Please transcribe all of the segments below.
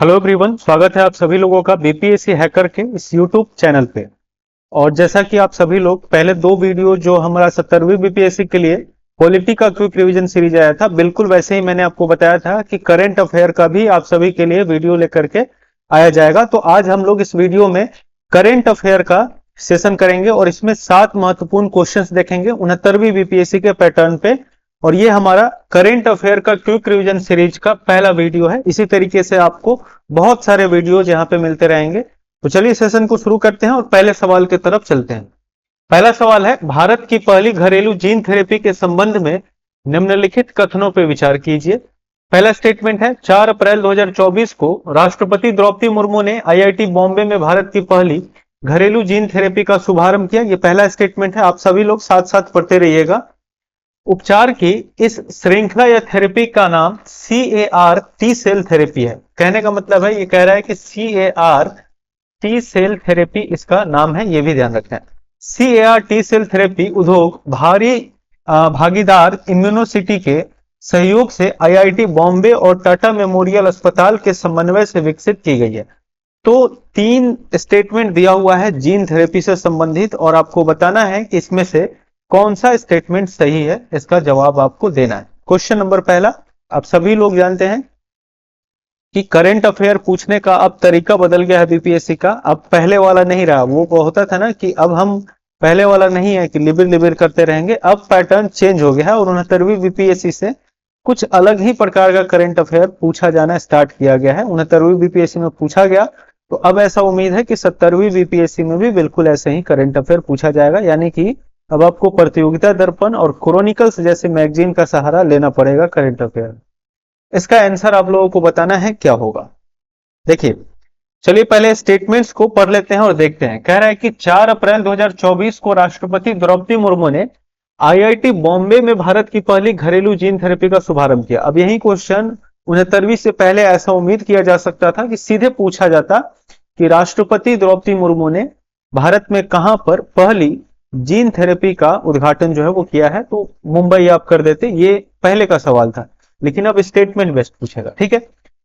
Hello everyone, स्वागत है आप सभी लोगों का बीपीएससी हैकर के इस यूट्यूब चैनल पे। और जैसा कि आप सभी लोग पहले दो वीडियो जो हमारा 70वीं बीपीएससी के लिए पॉलिटी का क्विक रिवीजन सीरीज आया था, बिल्कुल वैसे ही मैंने आपको बताया था कि करंट अफेयर का भी आप सभी के लिए वीडियो लेकर के आया जाएगा। तो आज हम लोग इस वीडियो में करंट अफेयर का सेशन करेंगे और इसमें 7 महत्वपूर्ण क्वेश्चंस देखेंगे 69वीं बीपीएससी के पैटर्न पे। और ये हमारा करंट अफेयर का क्विक रिवीजन सीरीज का पहला वीडियो है। इसी तरीके से आपको बहुत सारे वीडियोज यहाँ पे मिलते रहेंगे। तो चलिए सेशन को शुरू करते हैं और पहले सवाल की तरफ चलते हैं। पहला सवाल है, भारत की पहली घरेलू जीन थेरेपी के संबंध में निम्नलिखित कथनों पर विचार कीजिए। पहला स्टेटमेंट है, 4 अप्रैल 2024 को राष्ट्रपति द्रौपदी मुर्मू ने आईआईटी बॉम्बे में भारत की पहली घरेलू जीन थेरेपी का शुभारंभ किया। यह पहला स्टेटमेंट है, आप सभी लोग साथ साथ पढ़ते रहिएगा। उपचार की इस श्रृंखला या थेरेपी का नाम CAR टी सेल थेरेपी है। कहने का मतलब है, ये कह रहा है कि CAR टी सेल थेरेपी इसका नाम है, ये भी ध्यान रखें। CAR टी सेल थेरेपी उद्योग भागीदार इम्यूनोसिटी के सहयोग से आईआईटी बॉम्बे और टाटा मेमोरियल अस्पताल के समन्वय से विकसित की गई है। तो 3 स्टेटमेंट दिया हुआ है जीन थेरेपी से संबंधित और आपको बताना है कि इसमें से कौन सा स्टेटमेंट सही है, इसका जवाब आपको देना है। क्वेश्चन नंबर पहला, आप सभी लोग जानते हैं कि करंट अफेयर पूछने का अब तरीका बदल गया है बीपीएससी का। अब पहले वाला नहीं रहा, वो होता था ना कि अब हम पहले वाला नहीं है कि लिबिर लिबिर करते रहेंगे। अब पैटर्न चेंज हो गया है और 69वीं बीपीएससी से कुछ अलग ही प्रकार का करंट अफेयर पूछा जाना स्टार्ट किया गया है। 69वीं बीपीएससी में पूछा गया, तो अब ऐसा उम्मीद है कि 70वीं बीपीएससी में भी बिल्कुल ऐसे ही करंट अफेयर पूछा जाएगा। यानी कि अब आपको प्रतियोगिता दर्पण और क्रोनिकल्स जैसे मैगजीन का सहारा लेना पड़ेगा करंट अफेयर। इसका आंसर आप लोगों को बताना है क्या होगा। देखिए, चलिए पहले स्टेटमेंट्स को पढ़ लेते हैं और देखते हैं। कह रहा है कि 4 अप्रैल 2024 को राष्ट्रपति द्रौपदी मुर्मू ने आईआईटी बॉम्बे में भारत की पहली घरेलू जीन थेरेपी का शुभारंभ किया। अब यही क्वेश्चन 69वीं से पहले ऐसा उम्मीद किया जा सकता था कि सीधे पूछा जाता कि राष्ट्रपति द्रौपदी मुर्मू ने भारत में कहां पर पहली जीन थेरेपी का उद्घाटन जो है वो किया है, तो मुंबई आप कर देते, ये पहले का सवाल था। लेकिन अब स्टेटमेंट बेस्ट पूछेगा, ठीक है।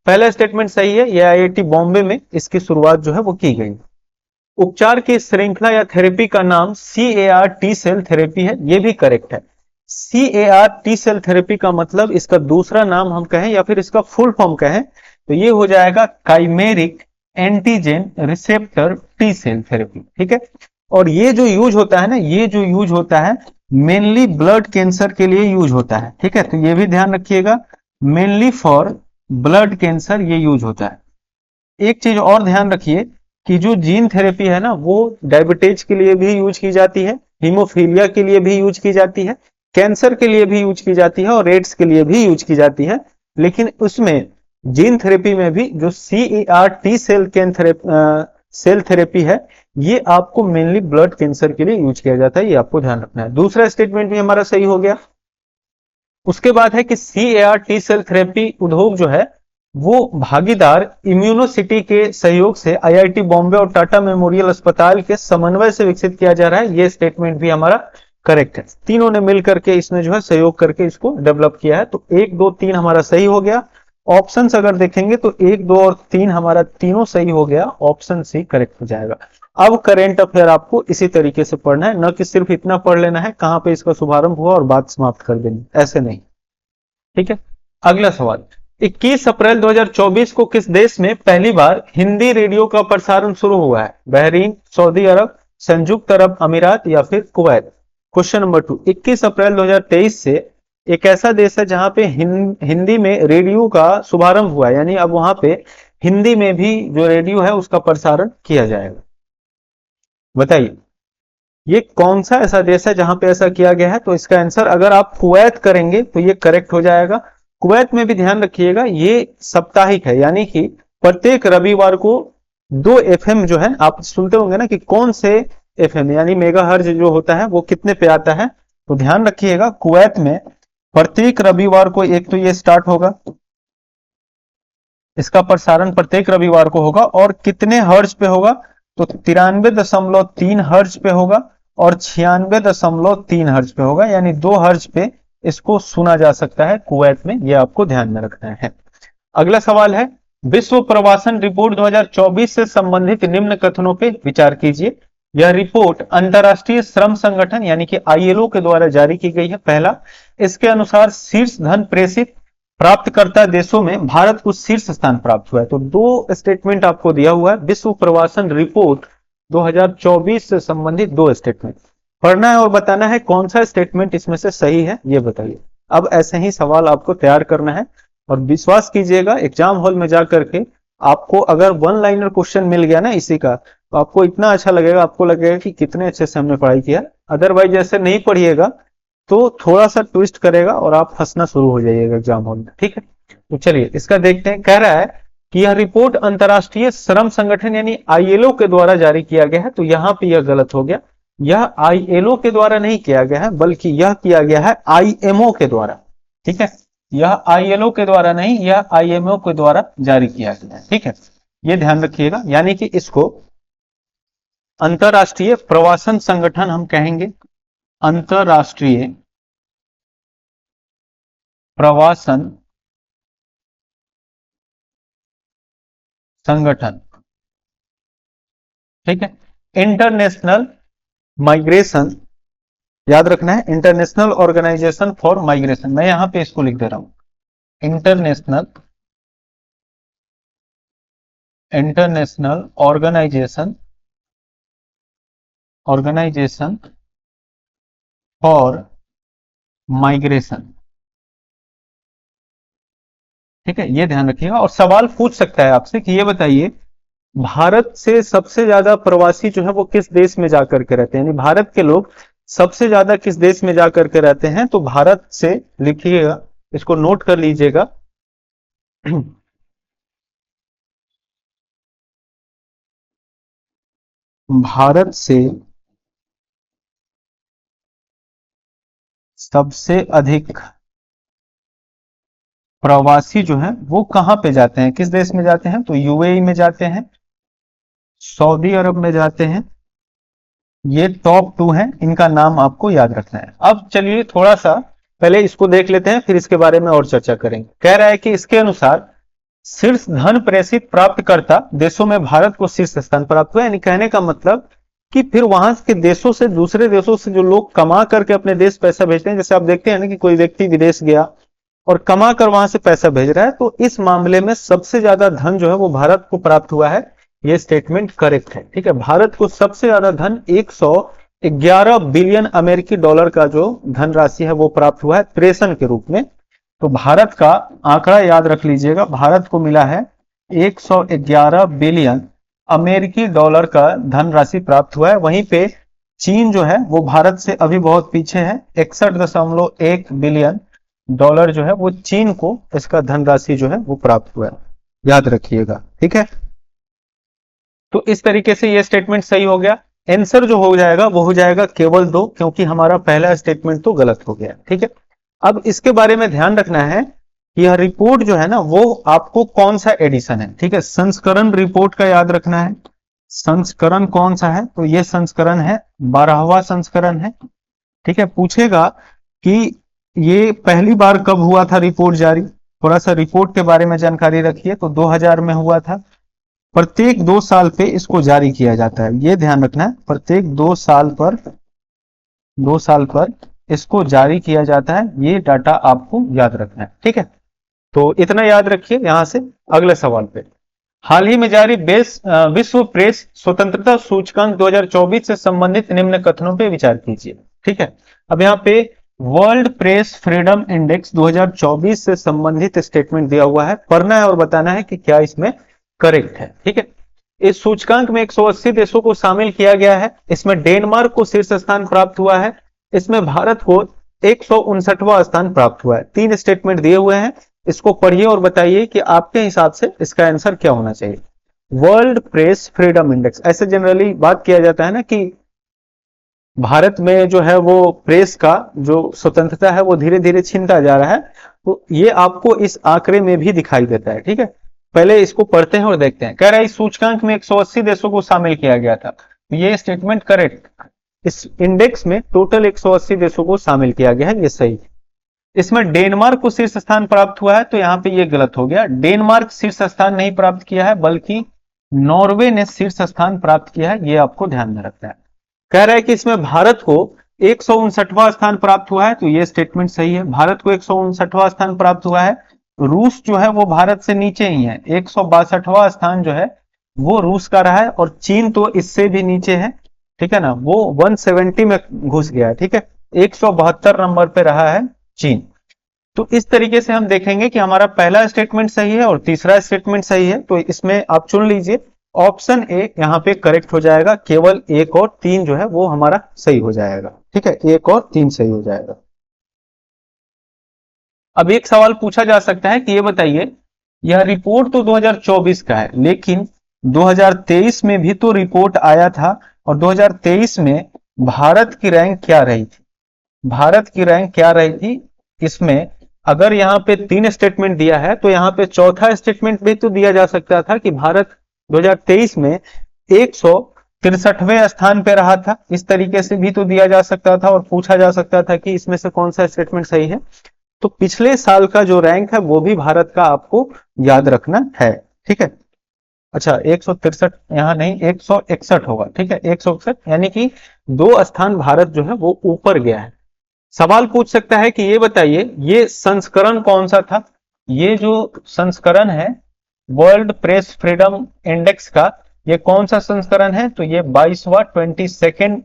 पहला स्टेटमेंट सही है, ये आईआईटी बॉम्बे में इसकी शुरुआत जो है वो की गई। उपचार की श्रृंखला या थेरेपी का नाम CAR टी सेल थेरेपी है, ये भी करेक्ट है। CAR टी सेल थेरेपी का मतलब इसका दूसरा नाम हम कहें या फिर इसका फुल फॉर्म कहें तो ये हो जाएगा chimeric antigen receptor T cell therapy, ठीक है। और ये जो यूज होता है ना, ये जो यूज होता है मेनली ब्लड कैंसर के लिए यूज होता है, ठीक है। तो ये भी ध्यान रखिएगा, मेनली फॉर ब्लड कैंसर ये यूज होता है। एक चीज और ध्यान रखिए कि जो जीन थेरेपी है ना, वो डायबिटीज के लिए भी यूज की जाती है, हीमोफीलिया के लिए भी यूज की जाती है, कैंसर के लिए भी यूज की जाती है और एड्स के लिए भी यूज की जाती है। लेकिन उसमें जीन थेरेपी में भी जो CAR टी सेल थेरेपी है, ये आपको मेनली ब्लड कैंसर के लिए यूज किया जाता है, ये आपको ध्यान रखना है। दूसरा स्टेटमेंट भी हमारा सही हो गया। उसके बाद है कि CAR टी सेल थेरेपी उद्योग जो है वो भागीदार इम्यूनोसिटी के सहयोग से आईआईटी बॉम्बे और टाटा मेमोरियल अस्पताल के समन्वय से विकसित किया जा रहा है, ये स्टेटमेंट भी हमारा करेक्ट है। तीनों ने मिलकर के इसमें जो है सहयोग करके इसको डेवलप किया है। तो 1, 2, 3 हमारा सही हो गया। ऑप्शंस अगर देखेंगे तो 1, 2 और 3 हमारा तीनों सही हो गया, ऑप्शन सी करेक्ट हो जाएगा। अब करंट अफेयर आपको इसी तरीके से पढ़ना है, न कि सिर्फ इतना पढ़ लेना है कहां पे इसका शुभारंभ हुआ और बात समाप्त कर देनी, ऐसे नहीं, ठीक है। अगला सवाल, 21 अप्रैल 2024 को किस देश में पहली बार हिंदी रेडियो का प्रसारण शुरू हुआ है? बहरीन, सऊदी अरब, संयुक्त अरब अमीरात या फिर कुवैत। क्वेश्चन नंबर 2, 21 अप्रैल 2023 से एक ऐसा देश है जहां पे हिंदी में रेडियो का शुभारंभ हुआ है, यानी अब वहां पे हिंदी में भी जो रेडियो है उसका प्रसारण किया जाएगा। बताइए ये कौन सा ऐसा देश है जहां पे ऐसा किया गया है? तो इसका आंसर अगर आप कुवैत करेंगे तो ये करेक्ट हो जाएगा। कुवैत में भी ध्यान रखिएगा, ये साप्ताहिक है, यानी कि प्रत्येक रविवार को 2 FM जो है, आप सुनते होंगे ना कि कौन से FM यानी मेगाहर्ट्ज जो होता है वो कितने पे आता है। तो ध्यान रखिएगा कुवैत में प्रत्येक रविवार को एक तो ये स्टार्ट होगा, इसका प्रसारण प्रत्येक रविवार को होगा और कितने हर्ट्ज पे होगा? तो 93.3 हर्ट्ज पे होगा और 96.3 हर्ट्ज पे होगा, यानी 2 हर्ट्ज पे इसको सुना जा सकता है कुवैत में, ये आपको ध्यान में रखना है। अगला सवाल है, विश्व प्रवासन रिपोर्ट 2024 से संबंधित निम्न कथनों पे विचार कीजिए। यह रिपोर्ट अंतर्राष्ट्रीय श्रम संगठन यानी कि आईएलओ के द्वारा जारी की गई है। पहला, इसके अनुसार शीर्ष धन प्रेषित प्राप्तकर्ता देशों में भारत को शीर्ष स्थान प्राप्त हुआ है। तो दो स्टेटमेंट आपको दिया हुआ है, विश्व प्रवासन रिपोर्ट 2024 से संबंधित दो स्टेटमेंट पढ़ना है और बताना है कौन सा स्टेटमेंट इसमें से सही है, ये बताइए। अब ऐसे ही सवाल आपको तैयार करना है और विश्वास कीजिएगा एग्जाम हॉल में जाकर के आपको अगर वन लाइनर क्वेश्चन मिल गया ना इसी का, तो आपको इतना अच्छा लगेगा, आपको लगेगा कि कितने अच्छे से हमने पढ़ाई किया। अदरवाइज जैसे नहीं पढ़िएगा तो थोड़ा सा ट्विस्ट करेगा और आप फंसना शुरू हो जाइएगा एग्जाम हॉल में, ठीक है। तो चलिए इसका देखते हैं। कह रहा है कि यह रिपोर्ट अंतर्राष्ट्रीय श्रम संगठन यानी आईएलओ के द्वारा जारी किया गया है। तो यहां पे यह गलत हो गया, यह आईएलओ के द्वारा नहीं किया गया है बल्कि यह किया गया है आईएमओ के द्वारा, ठीक है। यह आईएलओ के द्वारा नहीं, यह आईएमओ के द्वारा जारी किया गया है, ठीक है। यह ध्यान रखिएगा, यानी कि इसको अंतर्राष्ट्रीय प्रवासन संगठन हम कहेंगे, अंतर्राष्ट्रीय प्रवासन संगठन, ठीक है। इंटरनेशनल माइग्रेशन, याद रखना है, इंटरनेशनल ऑर्गेनाइजेशन फॉर माइग्रेशन। मैं यहां पे इसको लिख दे रहा हूं, इंटरनेशनल ऑर्गेनाइजेशन फॉर माइग्रेशन, ठीक है। ये ध्यान रखिएगा। और सवाल पूछ सकता है आपसे कि ये बताइए भारत से सबसे ज्यादा प्रवासी जो है वो किस देश में जाकर के रहते हैं, यानी भारत के लोग सबसे ज्यादा किस देश में जाकर के रहते हैं। तो भारत से लिखिएगा, इसको नोट कर लीजिएगा। भारत से सबसे अधिक प्रवासी जो है वो कहां पे जाते हैं, किस देश में जाते हैं। तो यूएई में जाते हैं, सऊदी अरब में जाते हैं। ये टॉप 2 हैं, इनका नाम आपको याद रखना है। अब चलिए थोड़ा सा पहले इसको देख लेते हैं, फिर इसके बारे में और चर्चा करेंगे। कह रहा है कि इसके अनुसार शीर्ष धन प्रेषित प्राप्तकर्ता देशों में भारत को शीर्ष स्थान प्राप्त हुआ। यानी कहने का मतलब कि फिर वहां के देशों से, दूसरे देशों से जो लोग कमा करके अपने देश पैसा भेजते हैं, जैसे आप देखते हैं ना कि कोई व्यक्ति विदेश गया और कमा कर वहां से पैसा भेज रहा है, तो इस मामले में सबसे ज्यादा धन जो है वो भारत को प्राप्त हुआ है। ये स्टेटमेंट करेक्ट है, ठीक है। भारत को सबसे ज्यादा धन 111 बिलियन अमेरिकी डॉलर का जो धनराशि है वो प्राप्त हुआ है प्रेषण के रूप में। तो भारत का आंकड़ा याद रख लीजिएगा, भारत को मिला है 111 बिलियन अमेरिकी डॉलर का धनराशि प्राप्त हुआ है। वहीं पे चीन जो है वो भारत से अभी बहुत पीछे है, 61.1 बिलियन डॉलर जो है वो चीन को इसका धनराशि जो है वो प्राप्त हुआ है, याद रखिएगा, ठीक है। तो इस तरीके से ये स्टेटमेंट सही हो गया। आंसर जो हो जाएगा वो हो जाएगा केवल 2, क्योंकि हमारा पहला स्टेटमेंट तो गलत हो गया, ठीक है। अब इसके बारे में ध्यान रखना है कि यह रिपोर्ट जो है ना वो आपको कौन सा एडिशन है, ठीक है। संस्करण रिपोर्ट का याद रखना है, संस्करण कौन सा है। तो ये संस्करण है 12वां संस्करण है, ठीक है। पूछेगा कि ये पहली बार कब हुआ था रिपोर्ट जारी, थोड़ा सा रिपोर्ट के बारे में जानकारी रखिए। तो 2000 में हुआ था। प्रत्येक 2 साल पे इसको जारी किया जाता है, ये ध्यान रखना है। प्रत्येक 2 साल पर इसको जारी किया जाता है, ये डाटा आपको याद रखना है, ठीक है। तो इतना याद रखिए। यहां से अगले सवाल पे, हाल ही में जारी विश्व प्रेस स्वतंत्रता सूचकांक 2024 से संबंधित निम्न कथनों पे विचार कीजिए, ठीक है। अब यहाँ पे वर्ल्ड प्रेस फ्रीडम इंडेक्स 2024 से संबंधित स्टेटमेंट दिया हुआ है, पढ़ना है और बताना है कि क्या इसमें करेक्ट है, ठीक है। इस सूचकांक में 180 देशों को शामिल किया गया है। इसमें डेनमार्क को शीर्ष स्थान प्राप्त हुआ है, इसमें भारत को 159वां स्थान प्राप्त हुआ है। 3 स्टेटमेंट दिए हुए हैं, इसको पढ़िए और बताइए कि आपके हिसाब से इसका आंसर क्या होना चाहिए। वर्ल्ड प्रेस फ्रीडम इंडेक्स, ऐसे जनरली बात किया जाता है ना कि भारत में जो है वो प्रेस का जो स्वतंत्रता है वो धीरे धीरे छीनता जा रहा है, तो ये आपको इस आंकड़े में भी दिखाई देता है, ठीक है। पहले इसको पढ़ते हैं और देखते हैं। कह रहा है इस सूचकांक में 180 देशों को शामिल किया गया था, ये स्टेटमेंट करेक्ट। इस इंडेक्स में टोटल 180 देशों को शामिल किया गया है, ये सही। इसमें डेनमार्क को शीर्ष स्थान प्राप्त हुआ है, तो यहां पे ये गलत हो गया। डेनमार्क शीर्ष स्थान नहीं प्राप्त किया है, बल्कि नॉर्वे ने शीर्ष स्थान प्राप्त किया है, ये आपको ध्यान में रखना है। कह रहा है कि इसमें भारत को 159वां स्थान प्राप्त हुआ है, तो ये स्टेटमेंट सही है। भारत को 159वां स्थान प्राप्त हुआ है। रूस जो है वो भारत से नीचे ही है, 162वां स्थान जो है वो रूस का रहा है, और चीन तो इससे भी नीचे है, ठीक है ना, वो 170 में घुस गया है, ठीक है, 172 नंबर पे रहा है चीन। तो इस तरीके से हम देखेंगे कि हमारा पहला स्टेटमेंट सही है और तीसरा स्टेटमेंट सही है, तो इसमें आप चुन लीजिए ऑप्शन ए यहां पे करेक्ट हो जाएगा। केवल 1 और 3 जो है वो हमारा सही हो जाएगा, ठीक है, 1 और 3 सही हो जाएगा। अब एक सवाल पूछा जा सकता है कि ये बताइए, यह रिपोर्ट तो 2024 का है, लेकिन 2023 में भी तो रिपोर्ट आया था, और 2023 में भारत की रैंक क्या रही थी? भारत की रैंक क्या रही थी? इसमें अगर यहाँ पे 3 स्टेटमेंट दिया है, तो यहाँ पे चौथा स्टेटमेंट भी तो दिया जा सकता था कि भारत 2023 में 163वें स्थान पे रहा था, इस तरीके से भी तो दिया जा सकता था, और पूछा जा सकता था कि इसमें से कौन सा स्टेटमेंट सही है। तो पिछले साल का जो रैंक है वो भी भारत का आपको याद रखना है, ठीक है। अच्छा, 163 यहां नहीं, 161 होगा, ठीक है, 161, यानी कि 2 स्थान भारत जो है वो ऊपर गया है। सवाल पूछ सकता है कि ये बताइए, ये संस्करण कौन सा था? ये जो संस्करण है वर्ल्ड प्रेस फ्रीडम इंडेक्स का, ये कौन सा संस्करण है? तो ये 22वां 22nd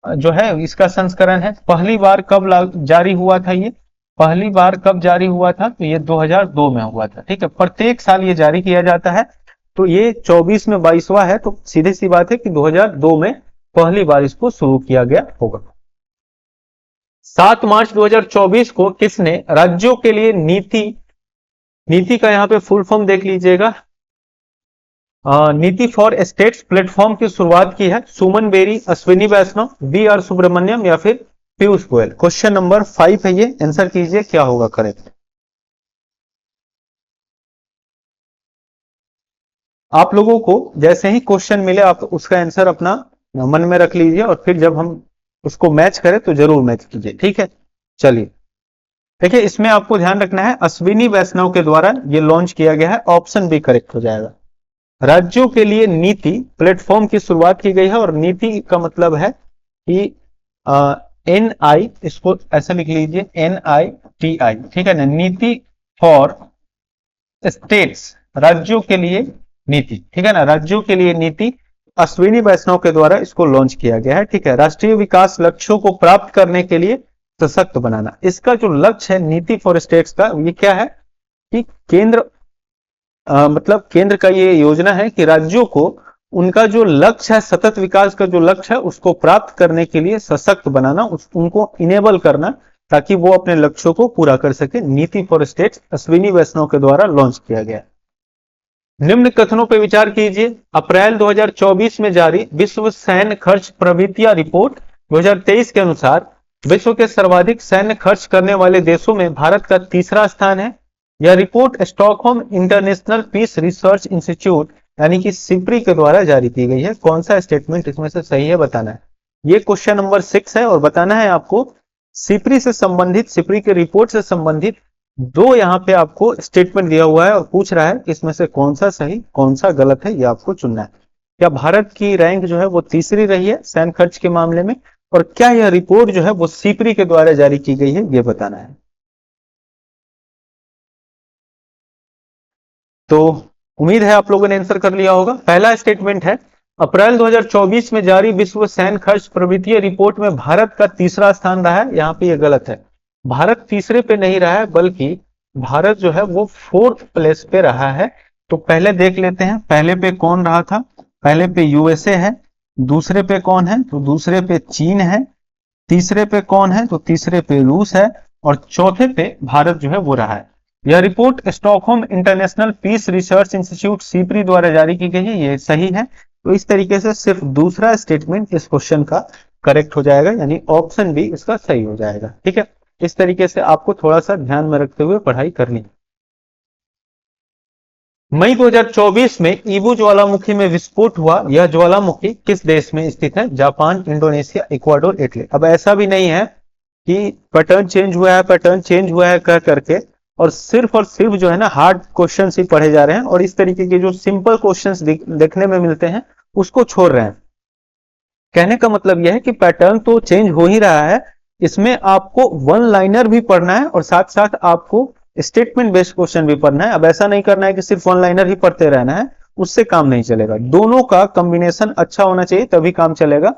जो है इसका संस्करण है। पहली बार कब जारी हुआ था? ये पहली बार कब जारी हुआ था? तो ये 2002 में हुआ था, ठीक है। प्रत्येक साल ये जारी किया जाता है, तो ये 24 में 22वां है, तो सीधी सी बात है कि 2002 में पहली बार इसको शुरू किया गया होगा। 7 मार्च 2024 को किसने राज्यों के लिए नीति का यहां पे फुल फॉर्म देख लीजिएगा, नीति फॉर स्टेट्स प्लेटफॉर्म की शुरुआत की है? सुमन बेरी, अश्विनी वैष्णव, बी आर सुब्रमण्यम या फिर पीयूष गोयल? क्वेश्चन नंबर 5 है ये, आंसर कीजिए क्या होगा करेक्ट। आप लोगों को जैसे ही क्वेश्चन मिले आप उसका आंसर अपना मन में रख लीजिए, और फिर जब हम उसको मैच करें तो जरूर मैच कीजिए, ठीक है। चलिए देखिए, इसमें आपको ध्यान रखना है अश्विनी वैष्णव के द्वारा ये लॉन्च किया गया है, ऑप्शन बी करेक्ट हो जाएगा। राज्यों के लिए नीति प्लेटफॉर्म की शुरुआत की गई है, और नीति का मतलब है कि NI, इसको ऐसे लिख लीजिए NITI, ठीक है ना, नीति फॉर स्टेट्स, राज्यों के लिए नीति, ठीक है ना, राज्यों के लिए नीति अश्विनी वैष्णव के द्वारा इसको लॉन्च किया गया है, ठीक है। राष्ट्रीय विकास लक्ष्यों को प्राप्त करने के लिए सशक्त बनाना, इसका जो लक्ष्य है नीति फॉर स्टेट्स का, ये क्या है कि केंद्र मतलब केंद्र का ये योजना है कि राज्यों को उनका जो लक्ष्य है, सतत विकास का जो लक्ष्य है, उसको प्राप्त करने के लिए सशक्त बनाना, उनको इनेबल करना, ताकि वो अपने लक्ष्यों को पूरा कर सके। नीति फॉर स्टेट्स अश्विनी वैष्णव के द्वारा लॉन्च किया गया। निम्न कथनों पर विचार कीजिए। अप्रैल 2024 में जारी विश्व सैन्य खर्च प्रवृत्तियां रिपोर्ट 2023 के अनुसार विश्व के सर्वाधिक सैन्य खर्च करने वाले देशों में भारत का तीसरा स्थान है। यह report Stockholm International Peace Research Institute यानी कि सिप्री के द्वारा जारी की गई है। कौन सा स्टेटमेंट इसमें से सही है बताना है। ये क्वेश्चन नंबर 6 है, और बताना है आपको सिप्री से संबंधित, सिप्री के रिपोर्ट से संबंधित 2 यहाँ पे आपको स्टेटमेंट दिया हुआ है, और पूछ रहा है कि इसमें से कौन सा सही कौन सा गलत है, ये आपको चुनना है। क्या भारत की रैंक जो है वो तीसरी रही है सैन्य खर्च के मामले में, और क्या यह रिपोर्ट जो है वो सिप्री के द्वारा जारी की गई है, ये बताना है। तो उम्मीद है आप लोगों ने आंसर कर लिया होगा। पहला स्टेटमेंट है, अप्रैल 2024 में जारी विश्व सैन्य खर्च प्रवृत्तीय रिपोर्ट में भारत का तीसरा स्थान रहा है। यहाँ पे ये गलत है, भारत तीसरे पे नहीं रहा है, बल्कि भारत जो है वो 4th प्लेस पे रहा है। तो पहले देख लेते हैं, पहले पे कौन रहा था। पहले पे यूएसए है, दूसरे पे कौन है, तो दूसरे पे चीन है, तीसरे पे कौन है, तो तीसरे पे रूस है, और चौथे पे भारत जो है वो रहा है। यह report Stockholm International Peace Research Institute SIPRI द्वारा जारी की गई है, ये सही है। तो इस तरीके से सिर्फ दूसरा स्टेटमेंट इस क्वेश्चन का करेक्ट हो जाएगा, यानी ऑप्शन बी इसका सही हो जाएगा, ठीक है। इस तरीके से आपको थोड़ा सा ध्यान में रखते हुए पढ़ाई करनी है। मई 2024 में ईबू ज्वालामुखी में विस्फोट हुआ। यह ज्वालामुखी किस देश में स्थित है? Japan, Indonesia, Ecuador, Italy. अब ऐसा भी नहीं है कि पैटर्न चेंज हुआ है, पैटर्न चेंज हुआ है कह करके और सिर्फ जो है ना हार्ड क्वेश्चन ही पढ़े जा रहे हैं और इस तरीके के जो सिंपल क्वेश्चंस देखने में मिलते हैं उसको छोड़ रहे हैं। कहने का मतलब यह है कि पैटर्न तो चेंज हो ही रहा है, इसमें आपको वन लाइनर भी पढ़ना है और साथ साथ आपको स्टेटमेंट बेस्ड क्वेश्चन भी पढ़ना है। अब ऐसा नहीं करना है कि सिर्फ वन लाइनर ही पढ़ते रहना है, उससे काम नहीं चलेगा। दोनों का कॉम्बिनेशन अच्छा होना चाहिए तभी काम चलेगा,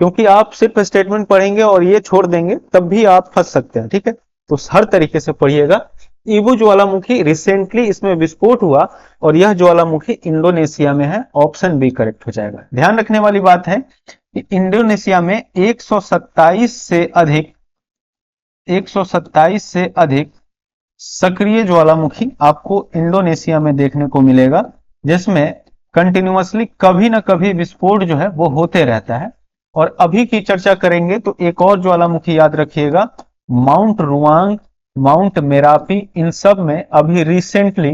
क्योंकि आप सिर्फ स्टेटमेंट पढ़ेंगे और ये छोड़ देंगे तब भी आप फंस सकते हैं। ठीक है, तो हर तरीके से पढ़िएगा। ईबू ज्वालामुखी रिसेंटली इसमें विस्फोट हुआ और यह ज्वालामुखी इंडोनेशिया में है, ऑप्शन बी करेक्ट हो जाएगा। ध्यान रखने वाली बात है कि इंडोनेशिया में 127 से अधिक सक्रिय ज्वालामुखी आपको इंडोनेशिया में देखने को मिलेगा, जिसमें कंटिन्यूअसली कभी ना कभी विस्फोट जो है वो होते रहता है। और अभी की चर्चा करेंगे तो एक और ज्वालामुखी याद रखिएगा, माउंट रुआंग, माउंट मेरापी, इन सब में अभी रिसेंटली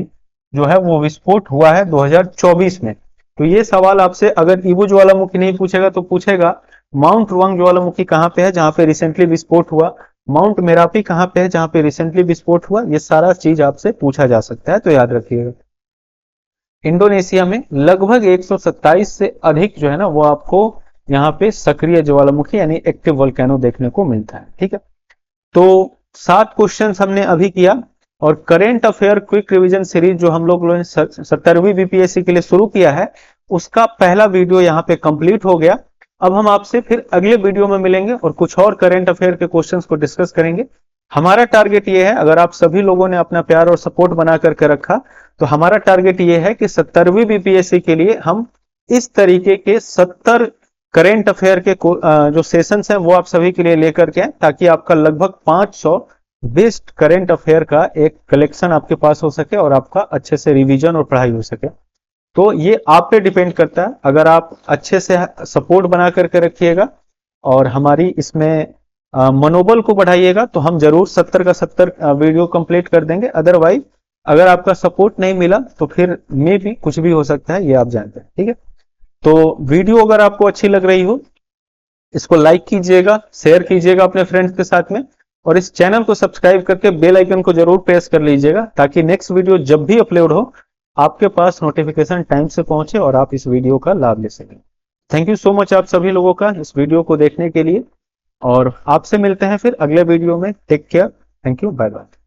जो है वो विस्फोट हुआ है 2024 में। तो ये सवाल आपसे अगर ईबू ज्वालामुखी नहीं पूछेगा तो पूछेगा माउंट रुआंग ज्वालामुखी कहां पे है जहां पे रिसेंटली विस्फोट हुआ, माउंट मेरापी कहां पे है जहां पे रिसेंटली विस्फोट हुआ, ये सारा चीज आपसे पूछा जा सकता है, तो याद रखिएगा। इंडोनेशिया में लगभग 127 से अधिक जो है ना वो आपको यहाँ पे सक्रिय ज्वालामुखी यानी एक्टिव वोल्केनो देखने को मिलता है। ठीक है, तो 7 क्वेश्चन हमने अभी किया और current affair quick revision series जो हम लोग ने 70वीं बीपीएससी के लिए शुरू किया है उसका पहला वीडियो यहाँ पे कंप्लीट हो गया। अब हम आपसे फिर अगले वीडियो में मिलेंगे और कुछ और करेंट अफेयर के क्वेश्चंस को डिस्कस करेंगे। हमारा टारगेट ये है, अगर आप सभी लोगों ने अपना प्यार और सपोर्ट बना करके रखा तो हमारा टारगेट ये है कि 70वीं बीपीएससी के लिए हम इस तरीके के 70 करेंट अफेयर के जो सेशंस हैं वो आप सभी के लिए लेकर के आए, ताकि आपका लगभग 500 बेस्ट करेंट अफेयर का एक कलेक्शन आपके पास हो सके और आपका अच्छे से रिवीजन और पढ़ाई हो सके। तो ये आप पे डिपेंड करता है, अगर आप अच्छे से सपोर्ट बना करके रखिएगा और हमारी इसमें मनोबल को बढ़ाइएगा तो हम जरूर 70 का 70 वीडियो कंप्लीट कर देंगे। अदरवाइज अगर आपका सपोर्ट नहीं मिला तो फिर मे भी कुछ भी हो सकता है, ये आप जानते हैं। ठीक है, तो वीडियो अगर आपको अच्छी लग रही हो इसको लाइक कीजिएगा, शेयर कीजिएगा अपने फ्रेंड्स के साथ में और इस चैनल को सब्सक्राइब करके बेल आइकन को जरूर प्रेस कर लीजिएगा, ताकि नेक्स्ट वीडियो जब भी अपलोड हो आपके पास नोटिफिकेशन टाइम से पहुंचे और आप इस वीडियो का लाभ ले सकें। थैंक यू सो मच आप सभी लोगों का इस वीडियो को देखने के लिए और आपसे मिलते हैं फिर अगले वीडियो में। Take care, thank you, bye bye.